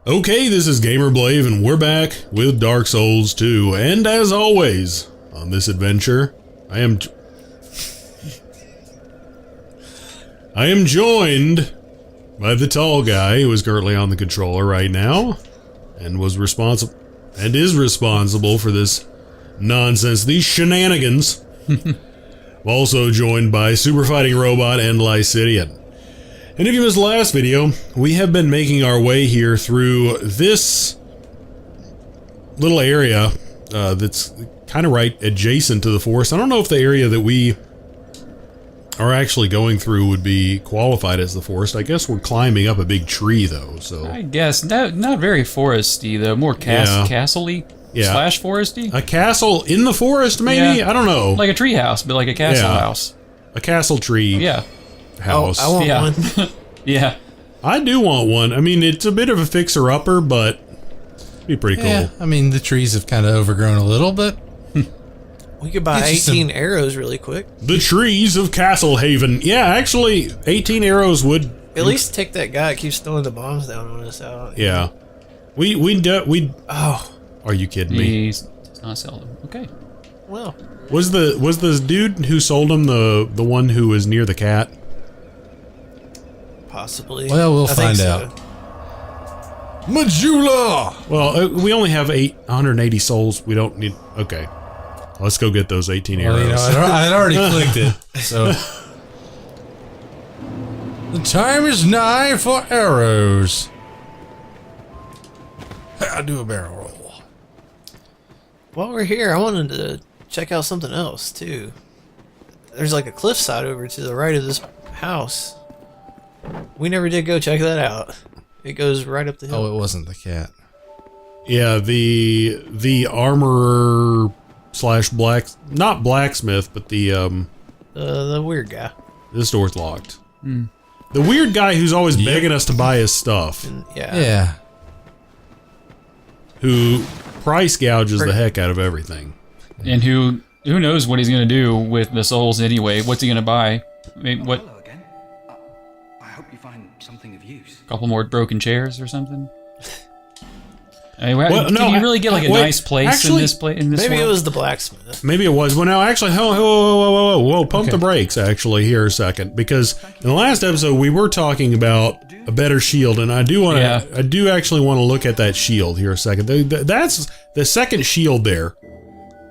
Okay, this is GamerBlave, and we're back with Dark Souls 2. And as always, on this adventure, I am joined by the tall guy who is currently on the controller right now, and is responsible for this nonsense, these shenanigans. Also joined by Super Fighting Robot and Lycidian. And if you missed the last video, we have been making our way here through this little area that's kind of right adjacent to the forest. I don't know if the area that we are actually going through would be qualified as the forest. I guess we're climbing up a big tree, though. So I guess not very foresty, though. More castle-y slash foresty. A castle in the forest, maybe. I don't know. Like a tree house, but like a castle house. A castle tree. House. Oh, I want one. Yeah. I do want one. I mean, it's a bit of a fixer-upper, but it'd be pretty cool. I mean, the trees have kind of overgrown a little bit. We could buy 18 arrows really quick. The trees of Castle Haven. Yeah, actually, 18 arrows would at least take that guy that keeps throwing the bombs down on us out. Yeah. We oh. Are you kidding me? He's not selling. Okay. Well. Was the dude who sold him the one who was near the cat? Possibly. Well, we'll find out. Majula! Well, we only have 180 souls. We don't need... Okay. Let's go get those 18 arrows. You know, I'd already clicked it, so... The time is nigh for arrows. I'll do a barrel roll. While we're here, I wanted to check out something else, too. There's like a cliffside over to the right of this house. We never did go check that out. It goes right up the hill. Oh, it wasn't the cat. Yeah, the armorer slash not blacksmith, but the weird guy. This door's locked. The weird guy who's always begging us to buy his stuff. Yeah. Who price gouges the heck out of everything. And who knows what he's gonna do with the souls anyway? What's he gonna buy? I mean, what? Hello again. I hope you find something of use. A couple more broken chairs or something? Can you really get like a nice place in this place? Maybe it was the blacksmith. Maybe it was. Well, now actually, whoa, pump the brakes. Actually, here a second, because in the last episode we were talking about a better shield, and I do actually want to look at that shield here a second. That's the second shield there.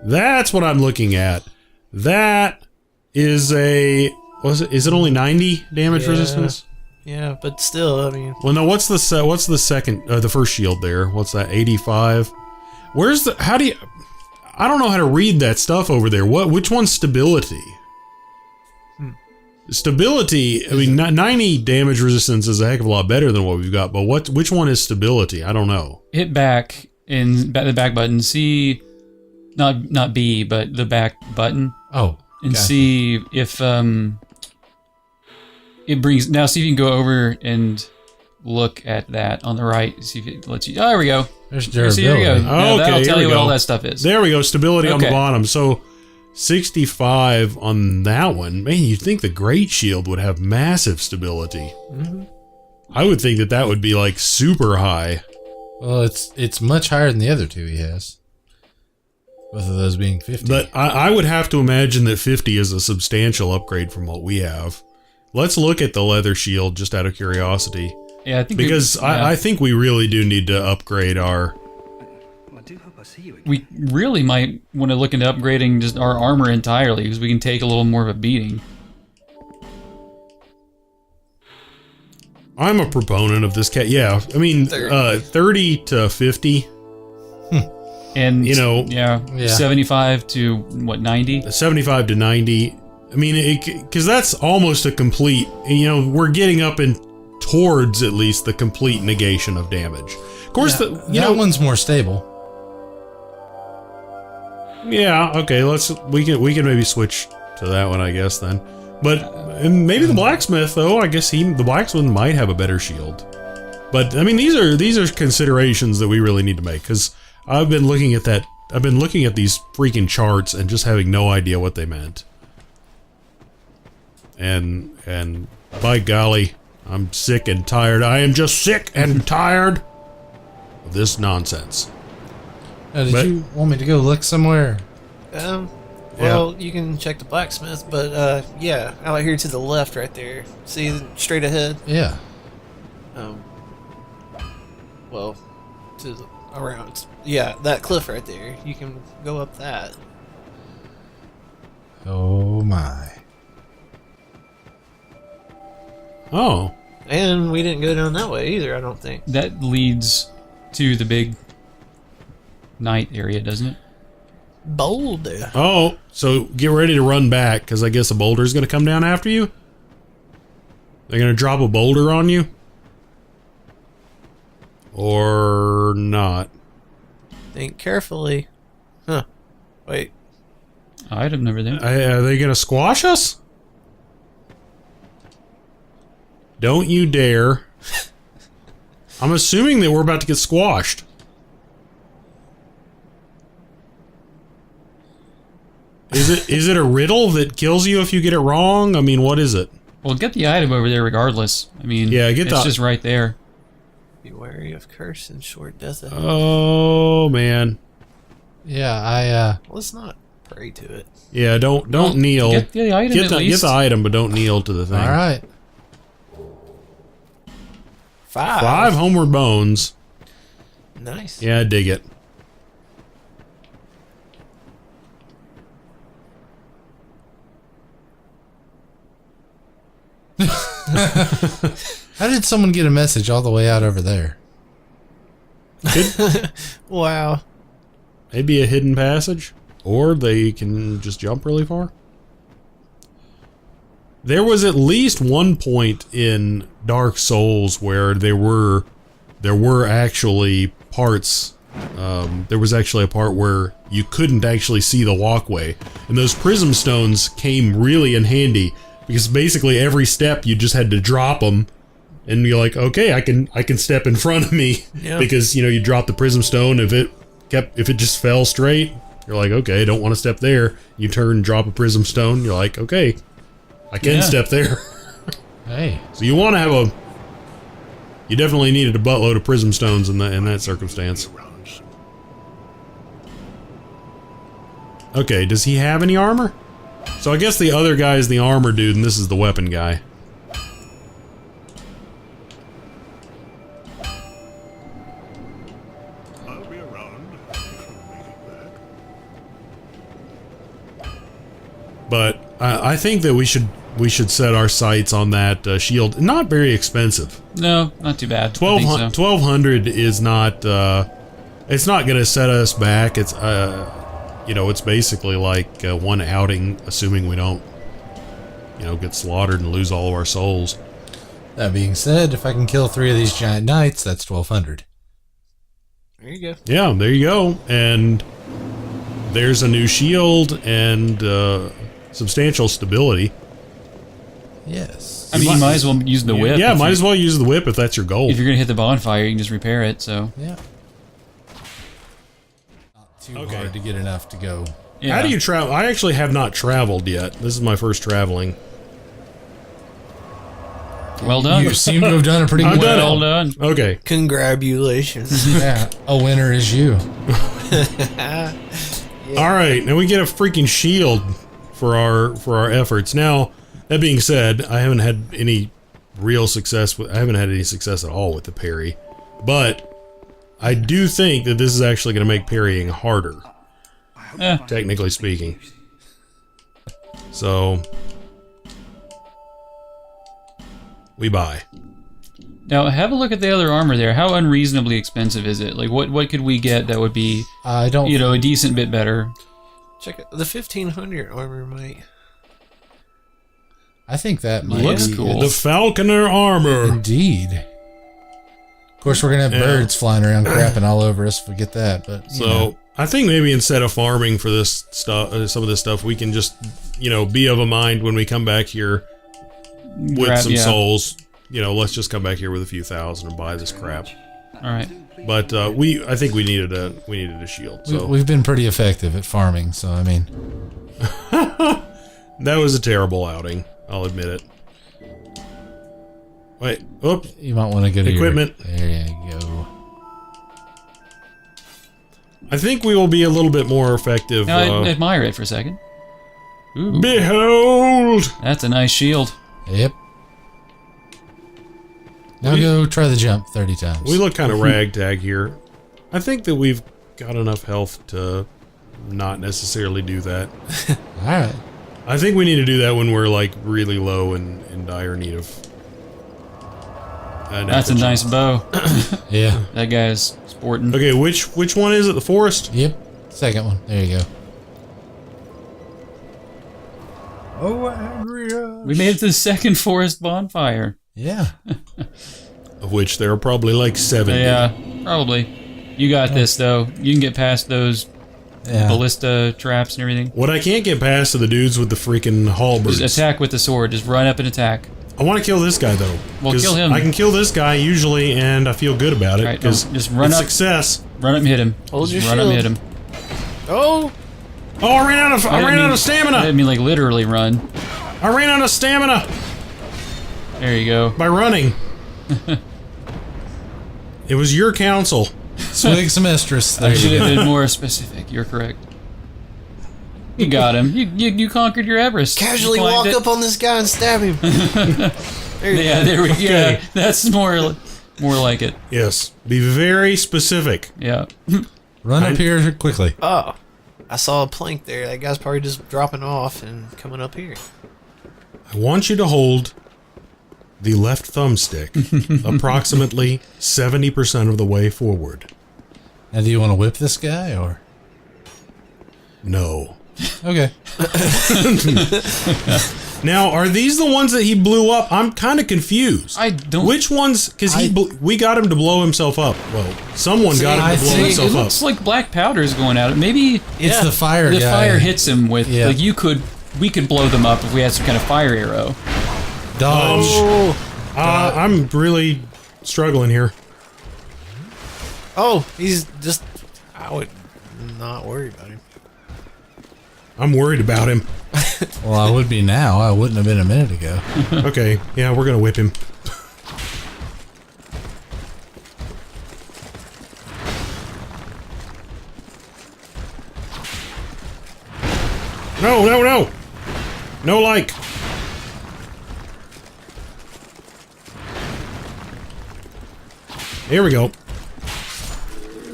That's what I'm looking at. That is a... Is it only 90 damage resistance? Yeah, but still, I mean... Well, no, what's the second... the first shield there? What's that, 85? Where's the... How do you... I don't know how to read that stuff over there. Which one's stability? Stability, I mean, 90 damage resistance is a heck of a lot better than what we've got, but which one is stability? I don't know. Hit back in the back button. See... Not B, but the back button. Oh. And see if it brings... Now see if you can go over and look at that on the right. See if it lets you... Oh, there we go. There's durability. See, there you go. Now that'll tell you what all that go. stuff is. There we go. Stability on the bottom. So 65 on that one. Man, you'd think the Great Shield would have massive stability. I would think that would be like super high. Well, it's much higher than the other two he has. Both of those being 50. But I would have to imagine that 50 is a substantial upgrade from what we have. Let's look at the leather shield just out of curiosity. Yeah, I think I think we really do need to upgrade our... I do hope I see you again. We really might want to look into upgrading just our armor entirely, because we can take a little more of a beating. I'm a proponent of this cat. Yeah, I mean, 30 to 50. And, you know, 75 to, what, 90? 75 to 90. I mean, because that's almost a complete, you know, we're getting up in towards at least the complete negation of damage. Of course, that one's more stable. Yeah, okay, we can maybe switch to that one, I guess, then. But maybe the blacksmith, though, I guess the blacksmith might have a better shield. But, I mean, these are considerations that we really need to make, because I've been looking at these freaking charts and just having no idea what they meant. And by golly, I'm sick and tired. I am just sick and tired of this nonsense. Did you want me to go look somewhere? Well, you can check the blacksmith, but yeah, out here to the left, right there. See, straight ahead. Yeah. Well, to the, around. Yeah, that cliff right there. You can go up that. Oh my. Oh. And we didn't go down that way either, I don't think. That leads to the big night area, doesn't it? Boulder. Oh, so get ready to run back, because I guess a boulder's going to come down after you? They're going to drop a boulder on you? Or not? Think carefully. Huh. Wait. Item never there. Are they going to squash us? Don't you dare. I'm assuming that we're about to get squashed. Is it a riddle that kills you if you get it wrong? I mean, what is it? Well, get the item over there regardless. I mean, yeah, it's just right there. Be wary of curse and short death. Oh man. Yeah, Let's not pray to it. Yeah, don't kneel. Get the item Get the item, but don't kneel to the thing. All right. 5 homeward bones. Nice. Yeah, dig it. How did someone get a message all the way out over there? Wow. Maybe a hidden passage, or they can just jump really far. There was at least one point in Dark Souls where there were actually parts. There was actually a part where you couldn't actually see the walkway, and those prism stones came really in handy because basically every step you just had to drop them, and you're like, okay, I can step in front of me because you drop the prism stone. If it just fell straight, you're like, okay, I don't want to step there. You turn, drop a prism stone. You're like, okay, I can step there. Hey. So you want to have you definitely needed a buttload of prism stones in that circumstance. Okay, does he have any armor? So I guess the other guy is the armor dude, and this is the weapon guy. I'll be around. But I think that we should set our sights on that shield. Not very expensive. No, not too bad. 1200 is not. It's not going to set us back. It's it's basically like one outing, assuming we don't, get slaughtered and lose all of our souls. That being said, if I can kill 3 of these giant knights, that's 1200. There you go. Yeah, there you go. And there's a new shield and substantial stability. Yes. I mean, you might as well use the whip. Yeah, might as well use the whip if that's your goal. If you're gonna hit the bonfire, you can just repair it. So yeah. Not too hard to get enough to go. yeah. How do you travel? I actually have not traveled yet. This is my first traveling. Well done. You seem to have done a pretty I've good. done it. Well done. Okay. Congratulations. Yeah, a winner is you. All right, now we get a freaking shield for our efforts. Now, that being said, I haven't had any real success with. I haven't had any success at all with the parry, but I do think that this is actually going to make parrying harder, technically speaking. So we buy. Now have a look at the other armor there. How unreasonably expensive is it? Like what could we get that would be I don't. a decent bit better? Check it. The 1500 armor might. I think that might Looks be cool. The Falconer armor. Indeed. Of course, we're gonna have birds flying around crapping all over us if we get that. But So I think maybe instead of farming for this stuff, some of this stuff, we can just be of a mind when we come back here with some souls. Let's just come back here with a few thousand and buy this crap. All right. But I think we needed a shield. So we've been pretty effective at farming. So I mean, that was a terrible outing. I'll admit it. Wait, oop. you might want to go to Equipment. There you go. I think we will be a little bit more effective. Now, admire it for a second. Ooh. Behold! That's a nice shield. Yep. Now go try the jump 30 times. We look kind of ragtag here. I think that we've got enough health to not necessarily do that. Alright. I think we need to do that when we're like really low and in dire need of. That's a nice bow. Yeah. That guy's sporting. Okay, which one is it? The forest? Yep. Second one. There you go. Oh, angry us. We made it to the second forest bonfire. Yeah. Of which there are probably like 70. Yeah, probably. You got this, though. You can get past those ballista traps and everything. What I can't get past are the dudes with the freaking halberds. Just attack with the sword. Just run up and attack. I want to kill this guy, though. Well, kill him. I can kill this guy usually, and I feel good about it. Right, Because just run up. success. Run up and hit him. Hold your Run up and hit shield. him. Oh! Oh, I ran out of I of didn't stamina. mean like literally run. I ran out of stamina There you go. by running. It was your counsel. Swig semestris. There I should you have go. been more specific. You're correct. You got him. You conquered your Everest. Casually You climbed walk it. up on this guy and stab him. There you Yeah, go. there we go. Yeah, that's more like it. Yes. Be very specific. Yeah. Run up here quickly. Oh, I saw a plank there. That guy's probably just dropping off and coming up here. I want you to hold the left thumbstick approximately 70% of the way forward. Now, do you want to whip this guy, or? No. Okay. Now, are these the ones that he blew up? I'm kind of confused. I don't. Which ones? Because we got him to blow himself up. Well, someone got him to blow It himself up. looks like black powder is going out. Maybe It's the fire the guy. fire hits him with. Yeah. Like we could blow them up if we had some kind of fire arrow. Dodge. Oh, I'm really struggling here. oh, he's just. I would not worry about him. I'm worried about him. Well, I would be now. I wouldn't have been a minute ago. Okay, yeah, we're gonna whip him. No, no, no! No like! Here we go.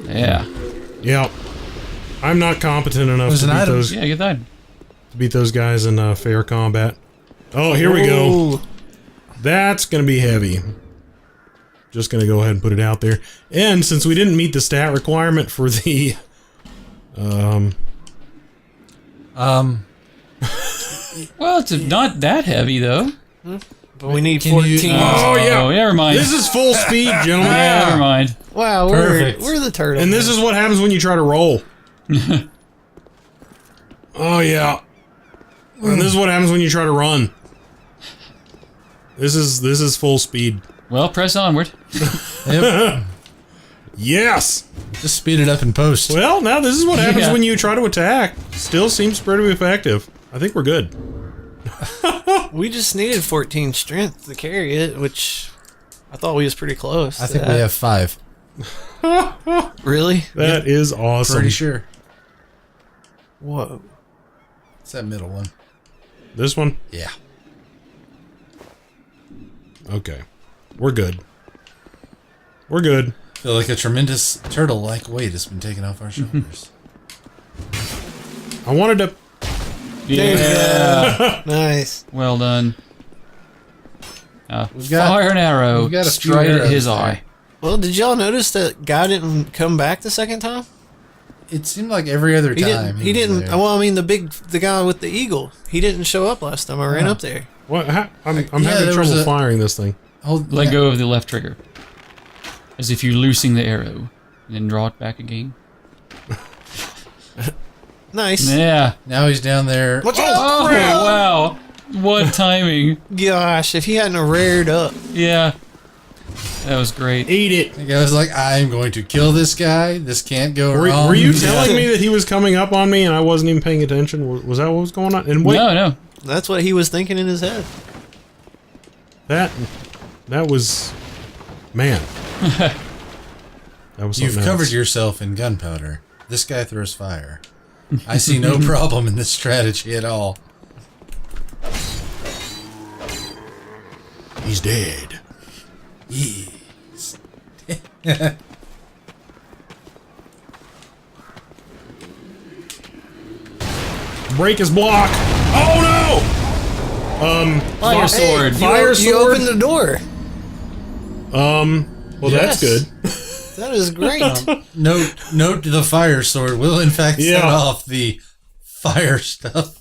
Yeah. Yeah. I'm not competent enough There's to an beat item. those, Yeah, get that. guys in fair combat. Oh, here we go. Ooh. That's gonna be heavy. Just gonna go ahead and put it out there. And since we didn't meet the stat requirement for the Well, it's not that heavy though. But we need Can you- 14. Oh, yeah. Oh, never mind. this is full speed, gentlemen. Yeah, never mind. Wow, Perfect. we're the turtle. And this is what happens when you try to roll. Oh yeah. And this is what happens when you try to run. This is full speed. Well, press onward. Yep. Yes. Just speed it up in post. Well, now this is what happens Yeah. when you try to attack. Still seems pretty effective. I think we're good. We just needed 14 strength to carry it, which I thought we was pretty close. I to think that. we have 5. Really? That is awesome. Pretty sure. Whoa. It's that middle one. This one? Yeah. Okay. We're good. We're good. Feel like a tremendous turtle-like weight has been taken off our shoulders. I wanted to... Yeah. Nice. Well done. We've got- Fire an arrow we've got a few straight at arrows his there. eye. Well, did y'all notice that guy didn't come back the second time? It seemed like every other He time. didn't. He was didn't. there. Well, I mean, the guy with the eagle. He didn't show up last time I ran up there. What? I'm Yeah, having there was trouble a- firing this thing. Hold, Let yeah. go of the left trigger. As if you're loosing the arrow. And then draw it back again. Nice. Yeah. Now he's down there. What's Oh, crap! wow. What timing. Gosh, if he hadn't have reared up. Yeah. That was great. Eat it. The guy was like, I'm going to kill this guy. This can't go wrong. Were you telling me that he was coming up on me and I wasn't even paying attention? Was that what was going on? And wait, No. That's what he was thinking in his head. that was... Man. That was You've something covered else. yourself in gunpowder. This guy throws fire. I see no problem in this strategy at all. He's dead. Yes. Break his block. Oh no! Fire sword. Fire You sword. opened the door. Well, Yes. that's good. That is great. Note the fire sword will in fact set off the fire stuff.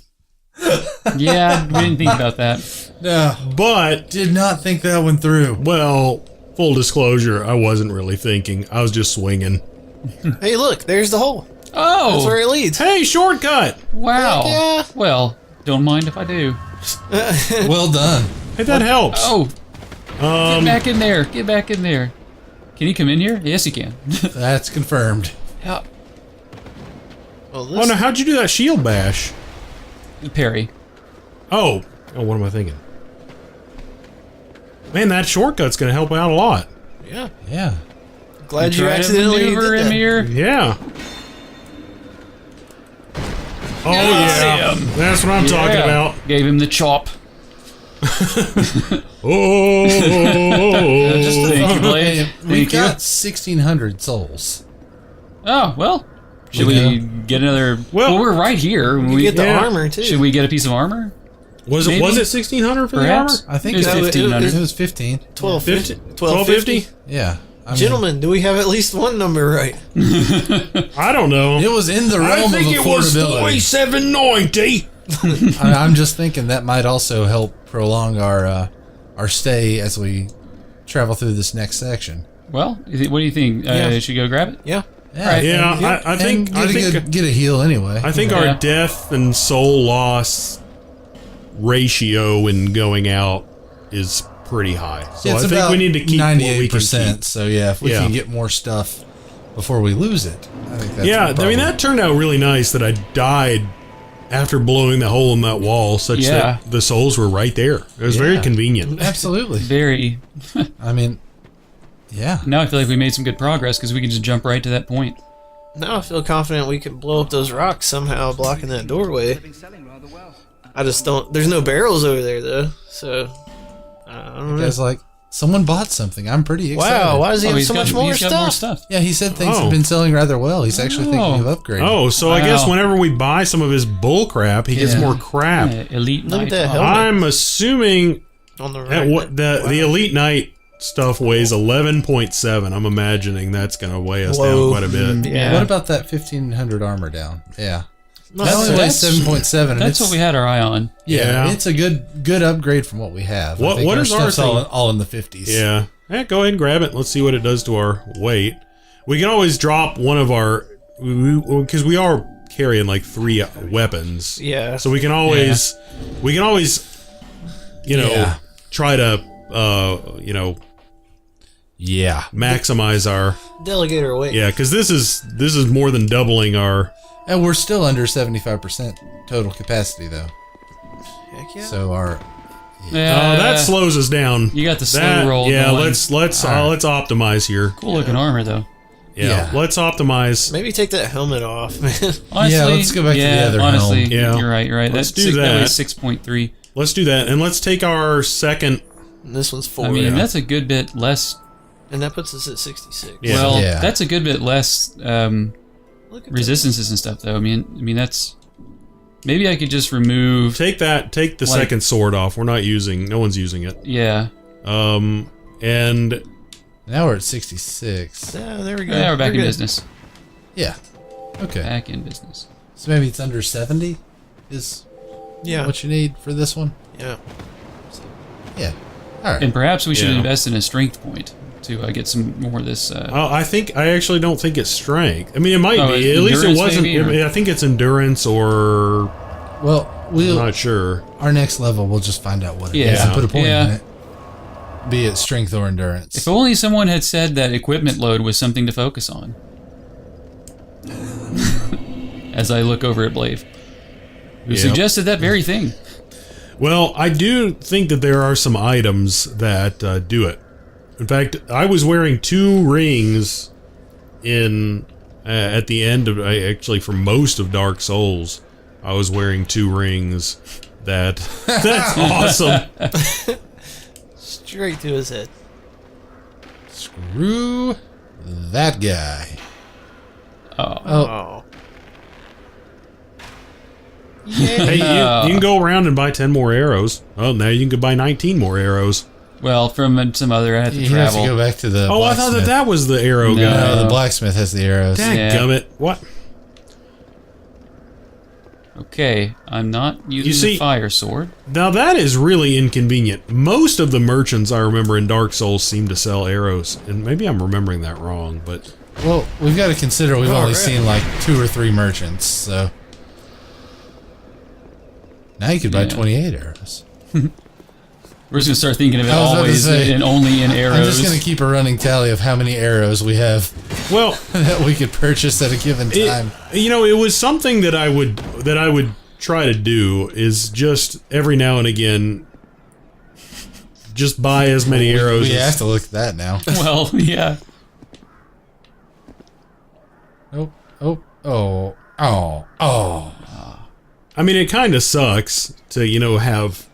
Yeah, we didn't think about that. No, But, did not think that one through. well, full disclosure, I wasn't really thinking. I was just swinging. Hey, look, there's the hole. That's Oh, where it leads. Hey, shortcut! wow. Heck yeah. Well, don't mind if I do. Well done. Hey, that helps. Oh, get back in there. Get back in there. Can he come in here? Yes, he can. That's confirmed. Yeah. Well, Oh no, how'd you do that shield bash? Parry. Oh, what am I thinking? Man, that shortcut's gonna help out a lot. yeah. Yeah. Glad you Try to accidentally maneuver did him that. here. Yeah. Oh yeah, Damn. that's what I'm talking Yeah. about. Gave him the chop. Oh, Thank you, Blade. We've Thank you. got 1,600 souls. Oh, well. Should we get another... Well, Well, we're right here. You We, get the yeah. armor, too. should we get a piece of armor? was it Maybe? 1600 for Perhaps? the armor? I think It was it was 1500. It was 15. 1250. 1250? Yeah. I mean, Gentlemen, do we have at least one number right? I don't know. it was in the I realm of think it was affordability. 4790. I'm just thinking that might also help prolong our stay as we travel through this next section. Well, what do you think? Yeah. Should we go grab it? Yeah. Yeah, Yeah, I think get a heal anyway. I think Yeah. our death and soul loss ratio in going out is pretty high. So Yeah, I it's think we need to keep what we can 98%. keep. So yeah, if we Yeah. can get more stuff before we lose it, I think that's Yeah, no I mean problem. that turned out really nice that I died after blowing the hole in that wall, such Yeah. that the souls were right there. It was very Yeah. convenient. Absolutely. Very. I mean, yeah. Now I feel like we made some good progress because we can just jump right to that point. Now I feel confident we can blow up those rocks somehow blocking that doorway. They've been selling rather well. I just don't... There's no barrels over there, though. So... I don't know. Guys, like someone bought something. I'm pretty excited. Wow, why does he Oh, have he's so much more he's got more stuff? stuff. Yeah, he said things Oh. have been selling rather well. He's actually thinking of upgrading. Oh, so I guess Wow. whenever we buy some of his bull crap, he gets Yeah. more crap. Elite Look at Knight. that Oh, helmet. I'm assuming On the right. that what the Elite Knight stuff weighs 11.7. I'm imagining that's going to weigh us down Whoa. quite a bit. Yeah. What about that 1,500 armor down? Yeah. No, That only weighs that's- 7.7. and That's it's- what we had our eye on. Yeah, Yeah. it's a good upgrade from what we have. I What- think what our is our stuff's all, thing? all in the 50s. Yeah. Go ahead and grab it. Let's see what it does to our weight. We can always drop one of our... Because we are carrying like 3 weapons. Yeah. So we can always... We can always... You know, Yeah. try to... Yeah. maximize our... Delegate our weight. Yeah, because this is more than doubling our... And we're still under 75% total capacity though. Heck yeah. So our Yeah, that slows us down. You got the slow That- roll. Yeah, going. let's optimize here. Cool looking armor though. Yeah, Yeah. let's optimize. Maybe take that helmet off, man. Honestly, let's go back to the other honestly, helm. Yeah. You're right. You're right. Let's That's do That that. was 6.3. Let's do that, and let's take our second. And this one's 4. I mean, yeah. that's a good bit less. and that puts us at 66. Yeah. Well, Yeah. that's a good bit less Look at resistances and stuff, though. I mean that's. Maybe I could just remove. Take the Like- second sword off. We're not using. No one's using it. Yeah. And now we're at 66. that. Yeah, there we go. Yeah, we're back in good. business. Yeah. Okay. Back in business. So maybe it's under 70 is Yeah. what you need for this one. Yeah. Yeah. All right. And perhaps we should Yeah. invest in a strength point to get some more of this. I actually don't think it's strength. I mean, it might Oh, be. it's At least it endurance wasn't. maybe, or- I think it's endurance, or Well, I'm not sure. our next level we'll just find out what it is Yeah. and put a point Yeah. in it. Be it strength or endurance. If only someone had said that equipment load was something to focus on. As I look over at Blave, who Yep. suggested that very thing. Well, I do think that there are some items that do it. In fact, I was wearing 2 rings in at the end of actually for most of Dark Souls, I was wearing 2 rings. That's awesome. Straight to his head. Screw that guy. Oh. Hey, you can go around and buy 10 more arrows. Oh, now you can buy 19 more arrows. Well, from some other, I have to You travel. have to go back to the Oh, I thought that was the arrow guy. No, the blacksmith has the arrows. Dadgummit. What? Okay, I'm not using the fire sword. Now that is really inconvenient. Most of the merchants I remember in Dark Souls seem to sell arrows, and maybe I'm remembering that wrong, but... Well, we've got to consider we've only seen like 2 or 3 merchants, so... Now you could buy 28 arrows. We're just going to start thinking of it always and only in arrows. I'm just going to keep a running tally of how many arrows we have that we could purchase at a given time. You know, it was something that I would try to do is just every now and again just buy as many arrows. We have to look at that now. Well, yeah. Oh. I mean, it kind of sucks to, you know, have,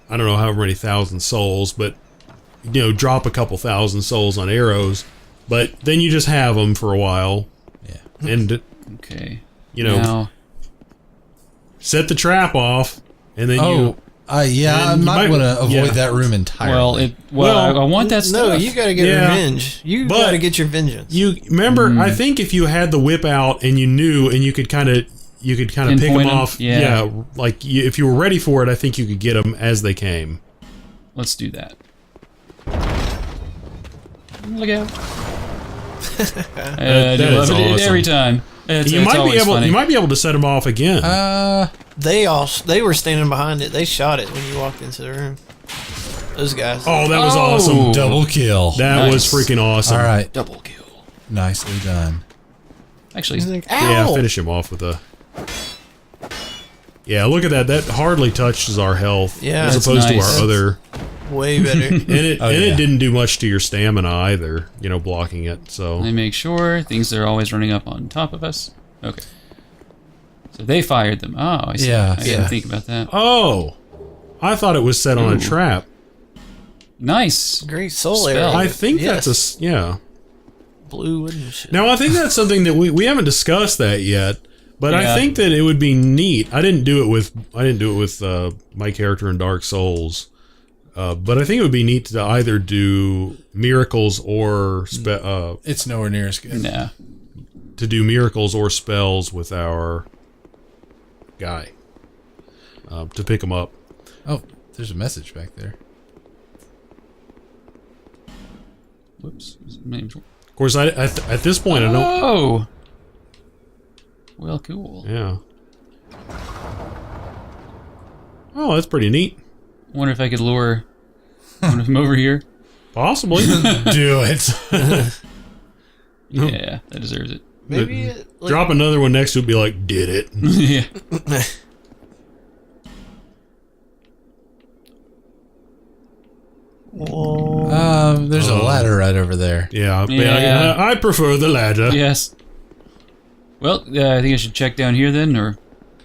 I don't know however many thousand souls, but, you know, drop a couple thousand souls on arrows, but then you just have them for a while. Yeah. And, okay. You know, set the trap off, and then I might want to avoid that room entirely. I want that stuff. No, you gotta get revenge. You gotta get your vengeance. You remember, I think if you had the whip out and you knew, and you could kind of pick them off. Yeah, like if you were ready for it, I think you could get them as they came. Let's do that. Look out! That is awesome. Every time. You might be able to set them off again. They were standing behind it. They shot it when you walked into the room. Those guys. Oh, that was awesome! Double kill. That was freaking awesome. All right, double kill. Nicely done. Actually, finish him off with a. Yeah, look at that. That hardly touches our health. Yeah, as opposed to our other. Way better. and it didn't do much to your stamina either. You know, blocking it. So I make sure things are always running up on top of us. Okay. So they fired them. Oh, I see. I didn't think about that. Oh, I thought it was set on a trap. Nice. Great soul arrow. I think that's a blue wooden shit. Now I think that's something that we haven't discussed that yet. But I think that it would be neat. I didn't do it with my character in Dark Souls. But I think it would be neat to either do miracles or it's nowhere near as good. Nah. To do miracles or spells with our guy to pick him up. Oh, there's a message back there. Whoops. Of course, at this point I don't. Oh. Well, cool. Yeah. Oh, that's pretty neat. Wonder if I could lure one of them over here. Possibly. Do it. Yeah, that deserves it. Maybe drop another one next to it. Be like, did it? Yeah. There's a ladder right over there. Yeah. I prefer the ladder. Yes. Well, I think I should check down here then, or.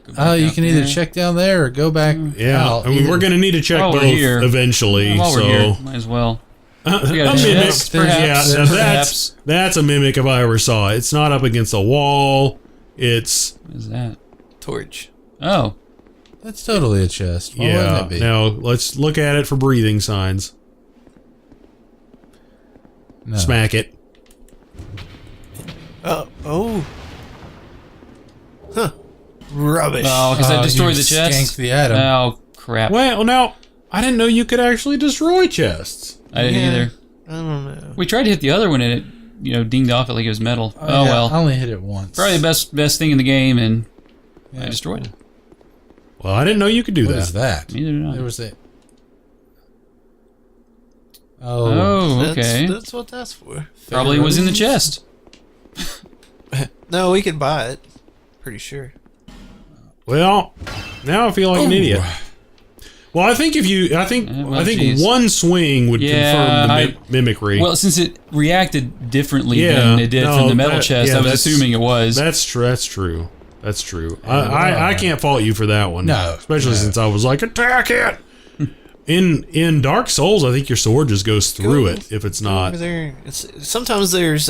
You can either check down there or go back. Yeah, I mean, we're going to need to check both eventually. While we're so here, might as well. We got a mimic. chest, perhaps. That's a mimic if I ever saw it. It's not up against a wall. It's what is that? Torch. Oh, that's totally a chest. Why wouldn't it be? Now let's look at it for breathing signs. No. Smack it. Oh. Huh. Rubbish. Oh, because I destroyed the chest. Skanked the atom. Oh crap! Well, now I didn't know you could actually destroy chests. I didn't either. I don't know. We tried to hit the other one and it, dinged off it like it was metal. Oh well. I only hit it once. Probably the best thing in the game, and I destroyed it. Well, I didn't know you could do What that. is that? Neither did I. There was a. Oh, okay. That's what that's for. Probably was in the chest. No, we could buy it. Pretty sure. Well, now I feel like an idiot. Well, I think I think geez. one swing would confirm the mimicry. Well, since it reacted differently than it did from the metal chest, I was assuming it was. That's true. That's true. I can't fault you for that one. No, especially since I was like, attack it. In Dark Souls, I think your sword just goes through it if it's not. Sometimes there's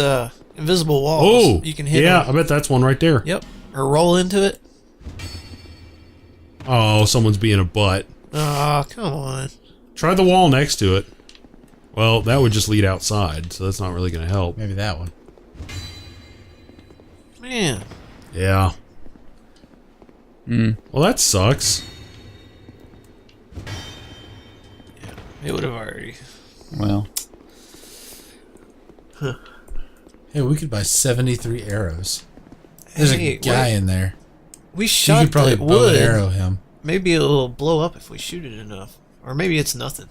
invisible walls. Oh, you can hit. Yeah, I bet that's one right there. Yep, or roll into it. Oh, someone's being a butt. Oh, come on. Try the wall next to it. Well, that would just lead outside, so that's not really going to help. Maybe that one. Man. Yeah. Well, that sucks. Yeah, it would have already. Well. Hey, we could buy 73 arrows. There's a guy in there. We shot you could probably the bow wood. and arrow him. Maybe it'll blow up if we shoot it enough. Or maybe it's nothing.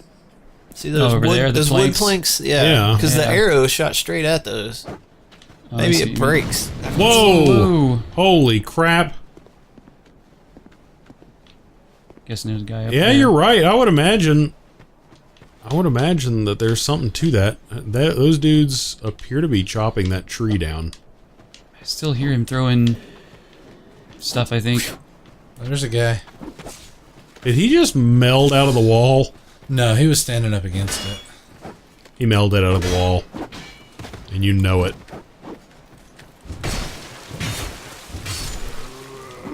See those over wood, there, those wood planks? Yeah. Because the arrow shot straight at those. Maybe it breaks. Whoa! Holy crap. Guessing there's a guy up there. Yeah, you're right. I would imagine that there's something to that. Those dudes appear to be chopping that tree down. I still hear him throwing stuff, I think. Oh, there's a guy. Did he just meld out of the wall? No, he was standing up against it. He melded out of the wall. And you know it.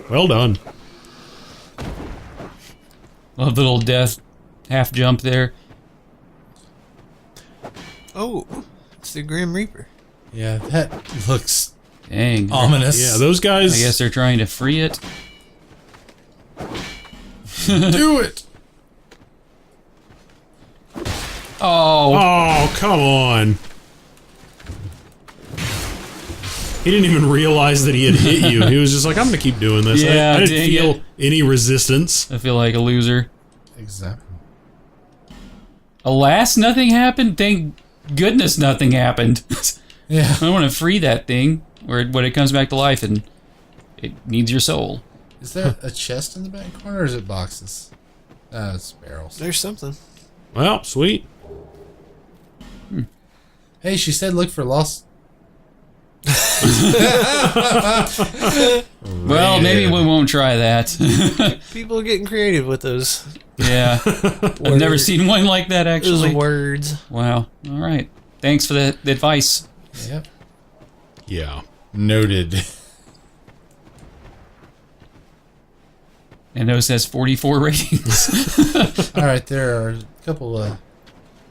Well done. Love the little death half jump there. Oh, it's the Grim Reaper. Yeah, that looks Dang. ominous. Yeah, those guys... I guess they're trying to free it. Do it! Oh, come on. He didn't even realize that he had hit you. He was just like, I'm going to keep doing this. Yeah, I didn't feel any resistance. I feel like a loser. Exactly. Alas, nothing happened. Thank goodness nothing happened. Yeah. I want to free that thing when it comes back to life and it needs your soul. Is there a chest in the back corner or is it boxes? It's barrels. There's something. Well, sweet. Hey, she said look for lost... Well, maybe we won't try that. People are getting creative with those. Yeah. I've never seen one like that, actually. Those words. Wow. All right. Thanks for the advice. Yep. Yeah. Noted. And those has 44 ratings. All right, there are a couple of...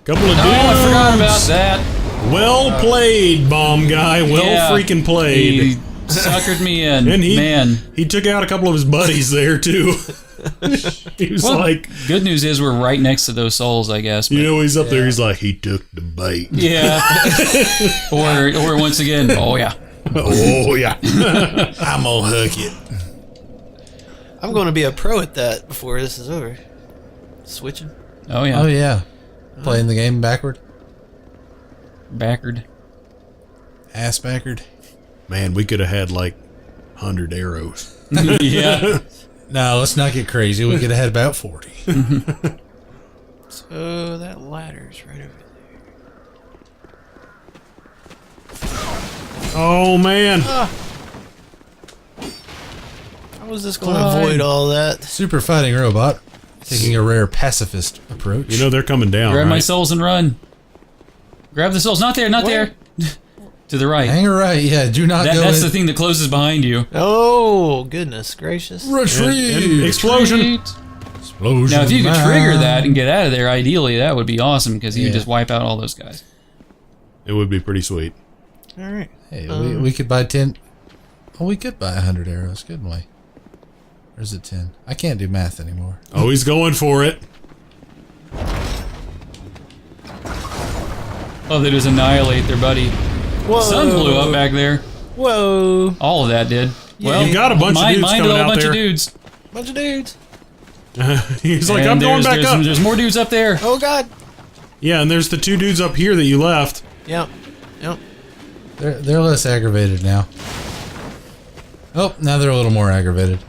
Couple of dudes. Oh, I forgot about that. Well played, bomb guy. Well freaking played. He suckered me in. And Man. He took out a couple of his buddies there, too. He was like... Good news is we're right next to those souls, I guess. You know, he's up there, he's like, he took the bait. Yeah. or once again, oh yeah. Oh, yeah. I'm gonna hook it. I'm going to be a pro at that before this is over. Switching. Oh yeah. Oh, yeah. Playing the game backward. Backard. Ass backward. Man, we could have had like 100 arrows. Yeah. No, let's not get crazy. We could have had about 40. So that ladder's right over there. Oh, man. How was this going to avoid all that? Super fighting robot. Taking a rare pacifist approach. You know they're coming down, Grab right? my souls and run. Grab the souls. Not there, not there. To the right. Hang right, yeah. Do not go That's in. the thing that closes behind you. Oh, goodness gracious. Retreat! And explosion. Explosion. Now, if you could trigger man. that and get out of there, ideally, that would be awesome because you could just wipe out all those guys. It would be pretty sweet. All right. Hey, we could buy 10. Oh, we could buy 100 arrows, couldn't we? Or is it 10? I can't do math anymore. Oh, he's going for it. Oh, they just annihilate their buddy. Whoa. Sun blew up back there. Whoa. All of that did. Well, you got a bunch of dudes mind coming a out bunch there. of dudes. Bunch of dudes. He's like, And I'm going back there's, up. There's more dudes up there. Oh, God. Yeah, and there's the two dudes up here that you left. Yep. Yep. They're less aggravated now. Oh, now they're a little more aggravated.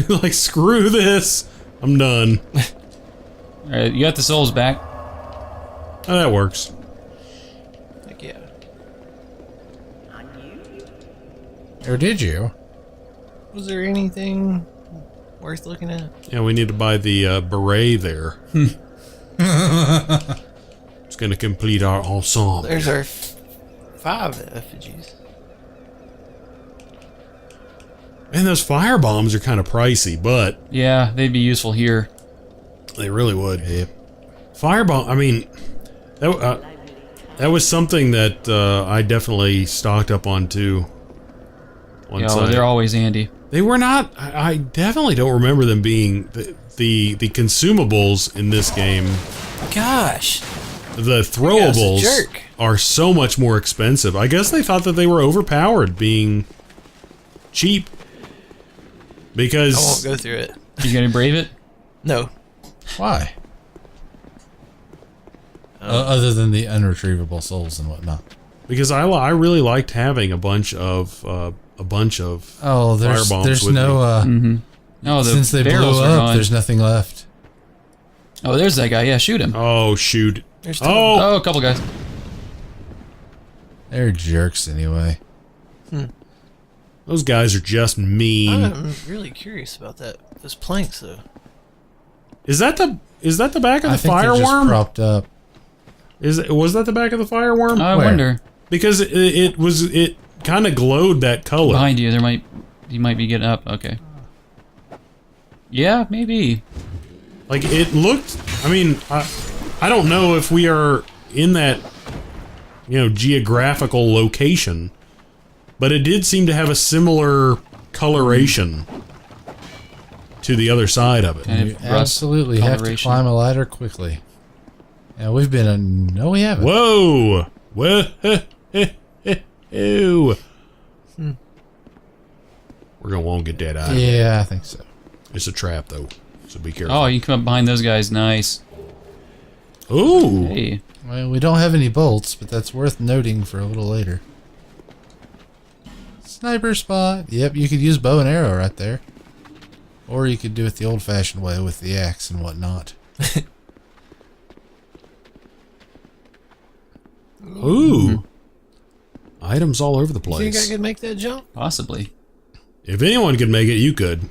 Like, screw this. I'm done. Alright, you got the souls back. Oh, that works. Heck yeah. Or did you? Was there anything worth looking at? Yeah, we need to buy the beret there. It's going to complete our ensemble. There's our 5 effigies. And those fire bombs are kind of pricey, but Yeah, they'd be useful here. they really would. Firebomb, I mean, that was something that I definitely stocked up on too. Yeah, well, they're always handy. They were not. I definitely don't remember them being the consumables in this game. Gosh. The Guy's a throwables jerk. are so much more expensive. I guess they thought that they were overpowered, being cheap. Because I won't go through it. You gonna brave it? No. Why? Other than the unretrievable souls and whatnot. Because I really liked having a bunch of Oh, firebombs there's with no. No, the Since they blew barrels are up, gone. there's nothing left. Oh, there's that guy. Yeah, shoot him. Oh shoot! There's 2. Oh, a couple guys. They're jerks anyway. Those guys are just mean. I'm really curious about that. Those planks, though. Is that the back of I the think they're just fireworm? propped up. Was that the back of the fireworm? I Where? wonder. Because it kind of glowed that color. Behind you, you might be getting up. Okay. Yeah, maybe. Like it looked. I mean, I don't know if we are in that geographical location, but it did seem to have a similar coloration to the other side of it. Kind You of rust absolutely have to coloration. climb a ladder quickly. Yeah, we've been no, we haven't. Whoa! Whoa! We're won't get that out. Yeah, I think so. It's a trap though, so be careful. Oh, you come up behind those guys. Nice. Ooh! Hey. Well, we don't have any bolts, but that's worth noting for a little later. Sniper spot. Yep, you could use bow and arrow right there. Or you could do it the old-fashioned way with the axe and whatnot. Ooh! Items all over the You think I place. could make that jump? Possibly. If anyone could make it, you could.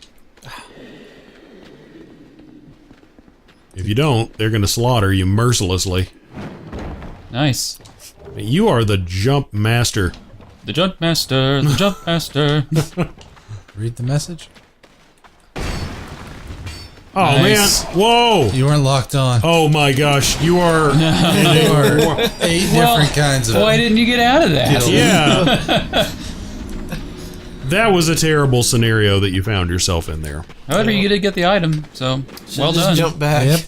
If you don't, they're going to slaughter you mercilessly. Nice. You are the jump master. The jump master. The jump master. Read the message. Oh Nice. man! Whoa! You weren't locked on. Oh my gosh! You are. There are 8 different kinds of. Why didn't you get out of that? Yeah. That was a terrible scenario that you found yourself in there. However, you did get the item, so Should've well just done. Jump back. Yep.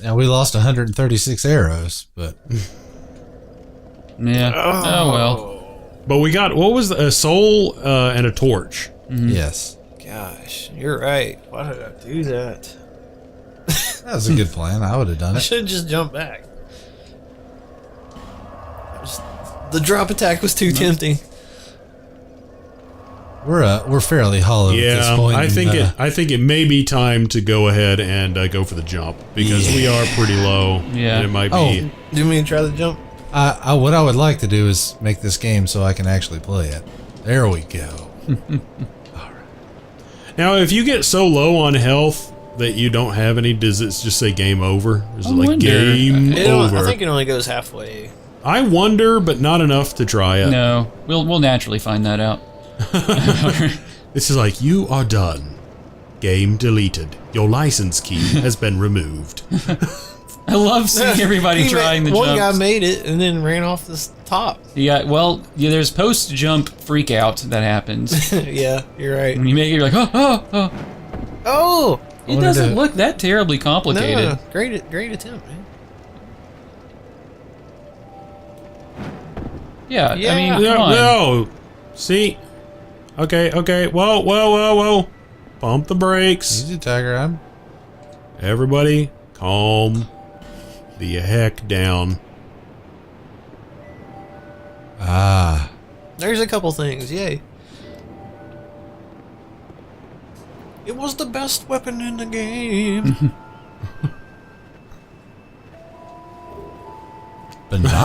Now we lost 136 arrows, but Yeah. Oh well. But we got what was a soul and a torch. yes, Gosh, you're right. Why did I do that? that was a good plan. I would have done I it. should have just jumped back. The drop attack was too tempting. We're fairly hollow at this Yeah, point. I think it may be time to go ahead and go for the jump because we are pretty low. Yeah. And it might Oh. be. Do you mean to try the jump? what I would like to do is make this game so I can actually play it. There we go. Now, if you get so low on health that you don't have any, does it just say game over? Is it like wonder. game over? I think it only goes halfway. I wonder, but not enough to try it. No, we'll naturally find that out. This is like, you are done. Game deleted. Your license key has been removed. I love seeing everybody trying the One guy jumps. made it and then ran off the top. Yeah, well, there's post-jump freak out that happens. Yeah, you're right. When you make it, you're like, oh. Oh! It doesn't look that terribly complicated. No, great attempt, man. Yeah, Yeah. I mean, No, come on. no. See? Okay. Whoa. Pump the brakes. Easy, Tiger. I'm. Everybody, calm the heck down. Ah. There's a couple things, yay. It was the best weapon in the game.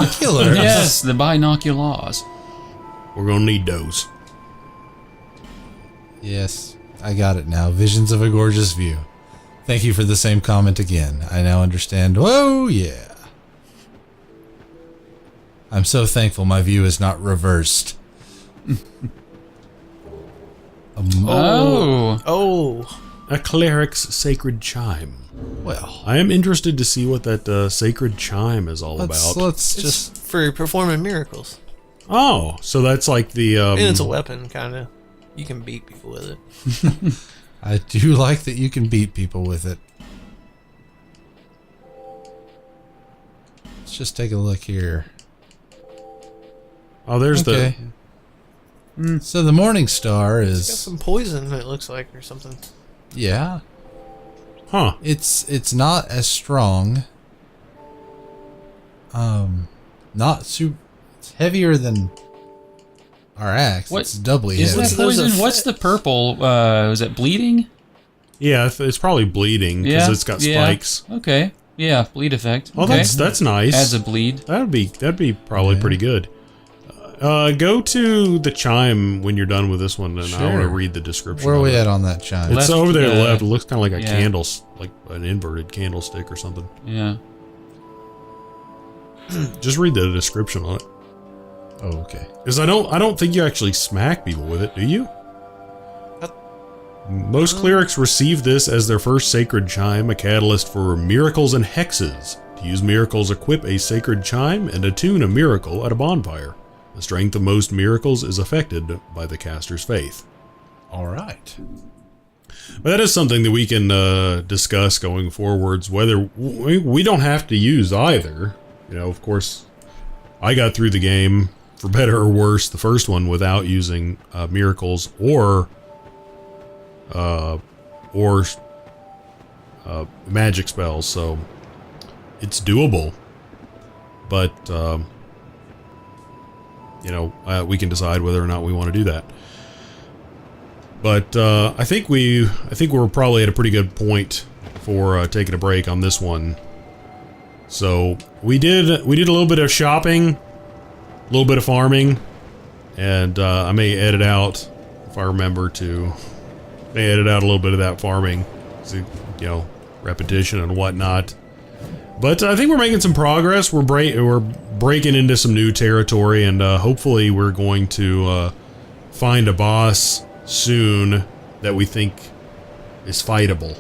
Binoculars. Yes, the binoculars. We're gonna need those. Yes, I got it now. Visions of a gorgeous view. Thank you for the same comment again. I now understand. Whoa, yeah. I'm so thankful my view is not reversed. Oh. A cleric's sacred chime. Well, I am interested to see what that sacred chime is all about. let's It's just... for performing miracles. Oh, so that's like the... And it's a weapon, kind of. You can beat people with it. I do like that you can beat people with it. Let's just take a look here. Oh, there's Okay. So the Morning Star It's got is... some poison, it looks like, or something. Yeah. Huh. It's not as strong. Not super... It's heavier than our axe. What- It's doubly Is heavy. that poison? What's the purple? Was it bleeding? Yeah, it's probably bleeding because it's got spikes. Okay. Yeah, bleed effect. Oh, Okay. that's nice. Adds a bleed. That'd be probably pretty good. Go to the chime when you're done with this one, and I want to Sure. read the description. Where are of we it. at on that chime? It's Left, over there to the left. It looks kind of like a yeah. candle, like an inverted candlestick or something. Yeah. Just read the description on it. Oh, okay. Because I don't think you actually smack people with it, do you? Most clerics receive this as their first sacred chime, a catalyst for miracles and hexes. To use miracles, equip a sacred chime and attune a miracle at a bonfire. The strength of most miracles is affected by the caster's faith. All right. But that is something that we can discuss going forwards, whether we don't have to use either. You know, of course, I got through the game, for better or worse, the first one without using miracles or magic spells, so it's doable. But you know, we can decide whether or not we want to do that. But I think we're probably at a pretty good point for taking a break on this one. So we did a little bit of shopping, a little bit of farming, and I may edit out, if I remember to, edit out a little bit of that farming, so, you know, repetition and whatnot. But I think we're making some progress. We're breaking into some new territory, and hopefully we're going to find a boss soon that we think is fightable.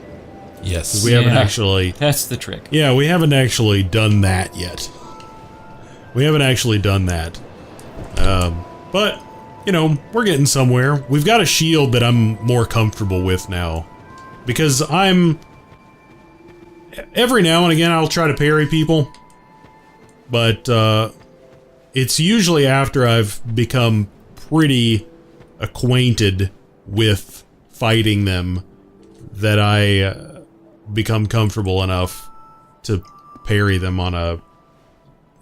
Yes. We haven't actually... That's the trick. Yeah, we haven't actually done that yet. We haven't actually done that. But, you know, we're getting somewhere. We've got a shield that I'm more comfortable with now. Because every now and again, I'll try to parry people. But, it's usually after I've become pretty acquainted with fighting them that I become comfortable enough to parry them on a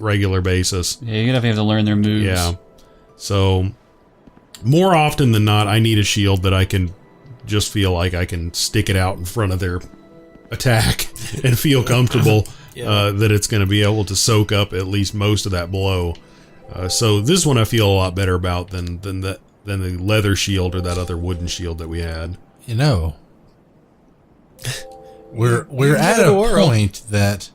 regular basis. Yeah, you're gonna have to learn their moves. Yeah. So, more often than not, I need a shield that I can just feel like I can stick it out in front of their attack and feel comfortable that it's going to be able to soak up at least most of that blow. So this one I feel a lot better about than the leather shield or that other wooden shield that we had. You know, we're at a point that,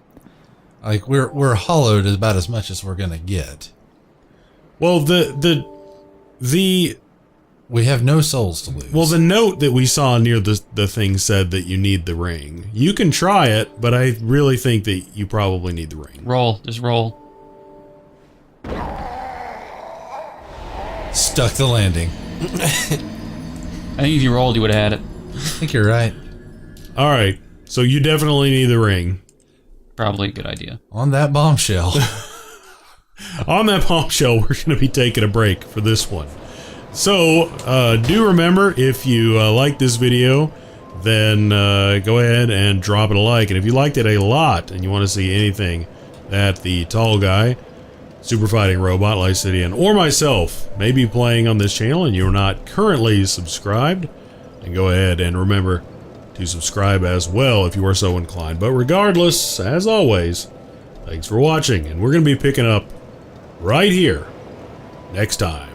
like, we're hollowed about as much as we're gonna get. Well, We have no souls to lose. well, the note that we saw near the thing said that you need the ring. You can try it, but I really think that you probably need the ring. Roll. Just roll. Stuck the landing. I think if you rolled, you would have had it. I think you're right. All right, so you definitely need the ring. Probably a good idea. On that bombshell. On that bombshell, we're going to be taking a break for this one. So, do remember, if you like this video, then go ahead and drop it a like. And if you liked it a lot and you want to see anything that the tall guy, Super Fighting Robot, Lycidian, or myself may be playing on this channel and you're not currently subscribed, then go ahead and remember to subscribe as well if you are so inclined. But regardless, as always, thanks for watching, and we're going to be picking up right here, next time.